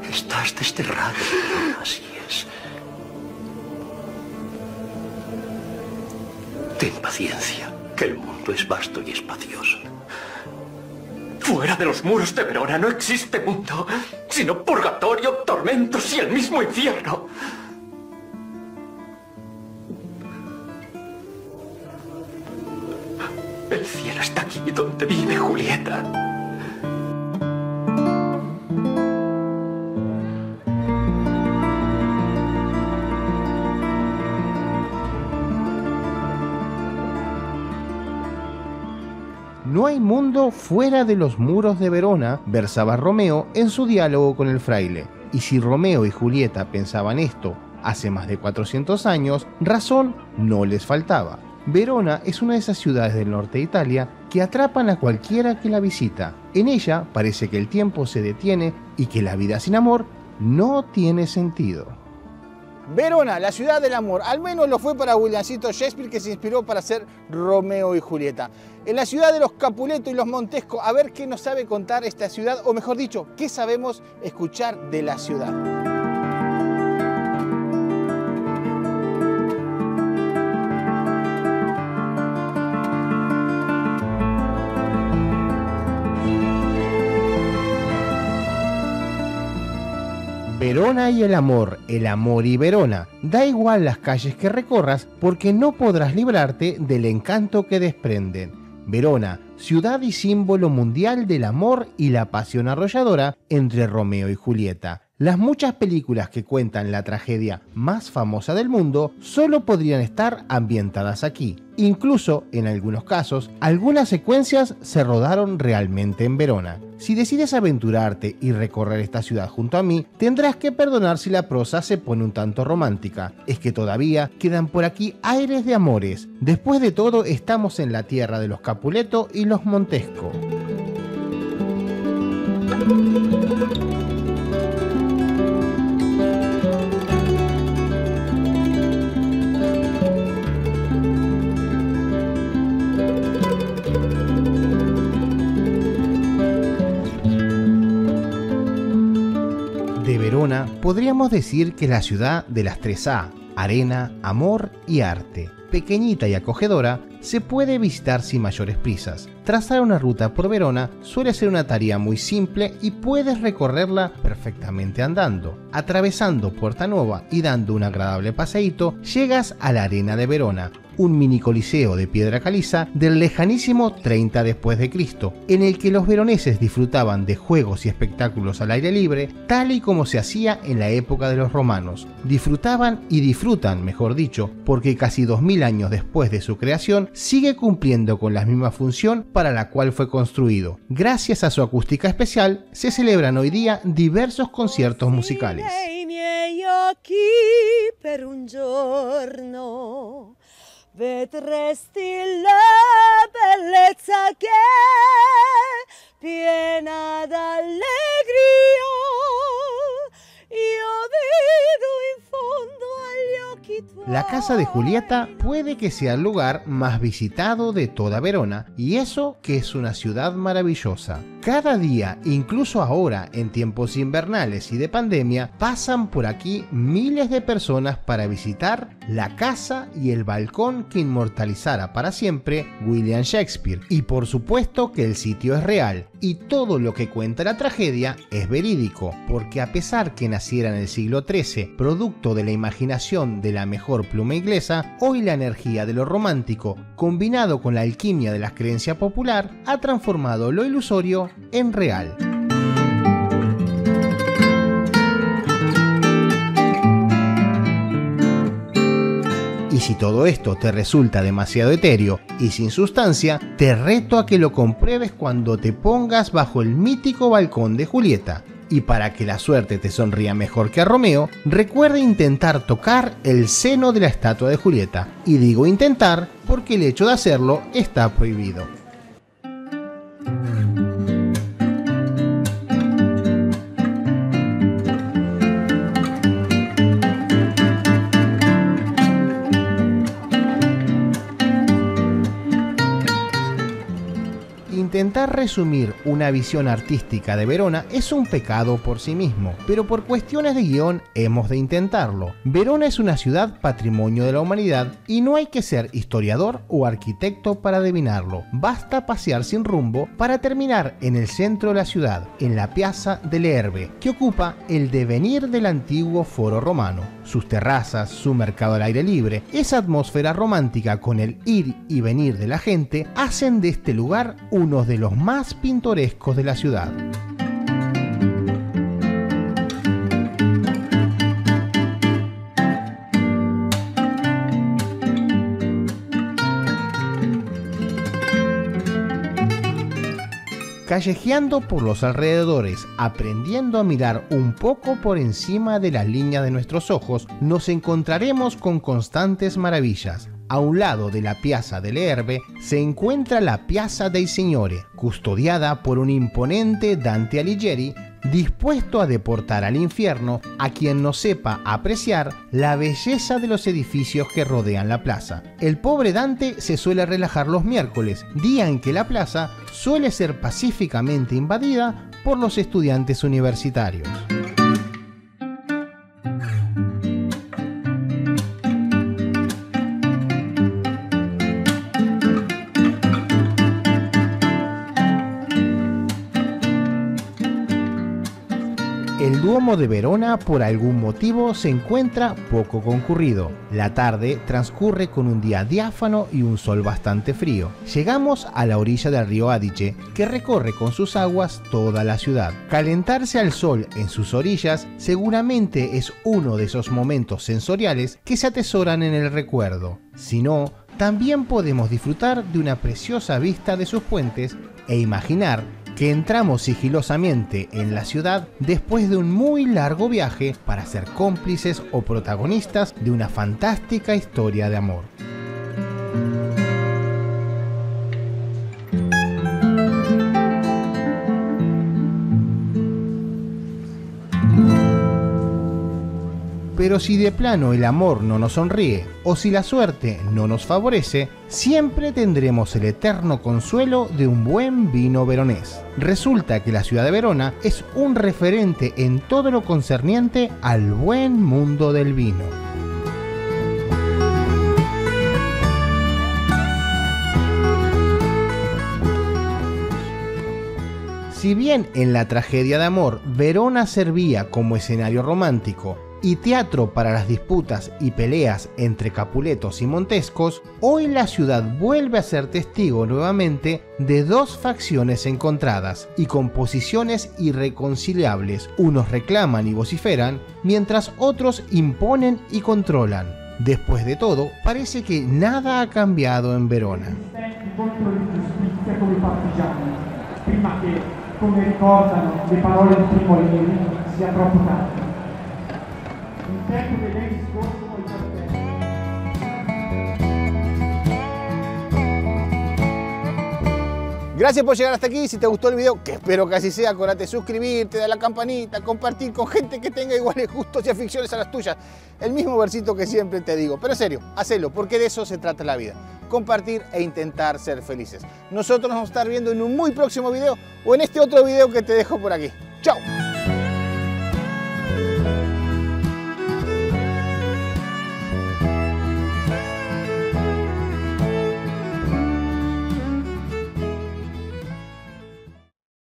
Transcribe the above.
Estás desterrado, así es. Ten paciencia, que el mundo es vasto y espacioso. Fuera de los muros de Verona no existe mundo, sino purgatorio, tormentos y el mismo infierno. El cielo está aquí donde vive Julieta. No hay mundo fuera de los muros de Verona, versaba Romeo en su diálogo con el fraile. Y si Romeo y Julieta pensaban esto hace más de 400 años, razón no les faltaba. Verona es una de esas ciudades del norte de Italia que atrapan a cualquiera que la visita. En ella parece que el tiempo se detiene y que la vida sin amor no tiene sentido. Verona, la ciudad del amor, al menos lo fue para Williamcito Shakespeare, que se inspiró para hacer Romeo y Julieta. En la ciudad de los Capuleto y los Montesco, a ver qué nos sabe contar esta ciudad, o mejor dicho, qué sabemos escuchar de la ciudad. Verona y el amor y Verona. Da igual las calles que recorras porque no podrás librarte del encanto que desprenden. Verona, ciudad y símbolo mundial del amor y la pasión arrolladora entre Romeo y Julieta. Las muchas películas que cuentan la tragedia más famosa del mundo solo podrían estar ambientadas aquí. Incluso, en algunos casos, algunas secuencias se rodaron realmente en Verona. Si decides aventurarte y recorrer esta ciudad junto a mí, tendrás que perdonar si la prosa se pone un tanto romántica. Es que todavía quedan por aquí aires de amores. Después de todo, estamos en la tierra de los Capuleto y los Montesco. De Verona podríamos decir que es la ciudad de las 3A, arena, amor y arte. Pequeñita y acogedora, se puede visitar sin mayores prisas. Trazar una ruta por Verona suele ser una tarea muy simple y puedes recorrerla perfectamente andando. Atravesando Puerta Nuova y dando un agradable paseíto, llegas a la Arena de Verona, un mini coliseo de piedra caliza del lejanísimo 30 después de Cristo, en el que los veroneses disfrutaban de juegos y espectáculos al aire libre, tal y como se hacía en la época de los romanos. Disfrutaban y disfrutan, mejor dicho, porque casi 2000 años después de su creación sigue cumpliendo con la misma función para la cual fue construido. Gracias a su acústica especial, se celebran hoy día diversos conciertos musicales. Vedresti la bellezza che piena d'allegria io vedo in fondo agli occhi tuoi. La casa de Julieta puede que sea el lugar más visitado de toda Verona, y eso que es una ciudad maravillosa. Cada día, incluso ahora en tiempos invernales y de pandemia, pasan por aquí miles de personas para visitar la casa y el balcón que inmortalizara para siempre William Shakespeare. Y por supuesto que el sitio es real, y todo lo que cuenta la tragedia es verídico, porque a pesar que naciera en el siglo XIII, producto de la imaginación de la mejor pluma inglesa, hoy la energía de lo romántico, combinado con la alquimia de la creencia popular, ha transformado lo ilusorio en real. Y si todo esto te resulta demasiado etéreo y sin sustancia, te reto a que lo compruebes cuando te pongas bajo el mítico balcón de Julieta. Y para que la suerte te sonría mejor que a Romeo, recuerda intentar tocar el seno de la estatua de Julieta. Y digo intentar porque el hecho de hacerlo está prohibido. Intentar resumir una visión artística de Verona es un pecado por sí mismo, pero por cuestiones de guión hemos de intentarlo. Verona es una ciudad patrimonio de la humanidad y no hay que ser historiador o arquitecto para adivinarlo. Basta pasear sin rumbo para terminar en el centro de la ciudad, en la Piazza delle Erbe, que ocupa el devenir del antiguo foro romano. Sus terrazas, su mercado al aire libre, esa atmósfera romántica con el ir y venir de la gente hacen de este lugar uno de los más pintorescos de la ciudad. Callejeando por los alrededores, aprendiendo a mirar un poco por encima de las líneas de nuestros ojos, nos encontraremos con constantes maravillas. A un lado de la Piazza delle Erbe se encuentra la Piazza dei Signori, custodiada por un imponente Dante Alighieri, dispuesto a deportar al infierno a quien no sepa apreciar la belleza de los edificios que rodean la plaza. El pobre Dante se suele relajar los miércoles, día en que la plaza suele ser pacíficamente invadida por los estudiantes universitarios. El Duomo de Verona por algún motivo se encuentra poco concurrido. La tarde transcurre con un día diáfano y un sol bastante frío. Llegamos a la orilla del río Adige, que recorre con sus aguas toda la ciudad. Calentarse al sol en sus orillas seguramente es uno de esos momentos sensoriales que se atesoran en el recuerdo. Si no, también podemos disfrutar de una preciosa vista de sus puentes e imaginar que entramos sigilosamente en la ciudad después de un muy largo viaje para ser cómplices o protagonistas de una fantástica historia de amor. Pero si de plano el amor no nos sonríe o si la suerte no nos favorece, siempre tendremos el eterno consuelo de un buen vino veronés. Resulta que la ciudad de Verona es un referente en todo lo concerniente al buen mundo del vino. Si bien en la tragedia de amor Verona servía como escenario romántico y teatro para las disputas y peleas entre Capuletos y Montescos, hoy la ciudad vuelve a ser testigo nuevamente de dos facciones encontradas y con posiciones irreconciliables. Unos reclaman y vociferan, mientras otros imponen y controlan. Después de todo, parece que nada ha cambiado en Verona. Prima che, come ricordano le parole di Primo Levi, sia troppo tardi. Un tempo che lei scorso col fratello. Gracias por llegar hasta aquí. Si te gustó el video, que espero que así sea, acordate de suscribirte, dar la campanita, compartir con gente que tenga iguales gustos y aficiones a las tuyas. El mismo versito que siempre te digo. Pero en serio, hacelo, porque de eso se trata la vida. Compartir e intentar ser felices. Nosotros nos vamos a estar viendo en un muy próximo video o en este otro video que te dejo por aquí.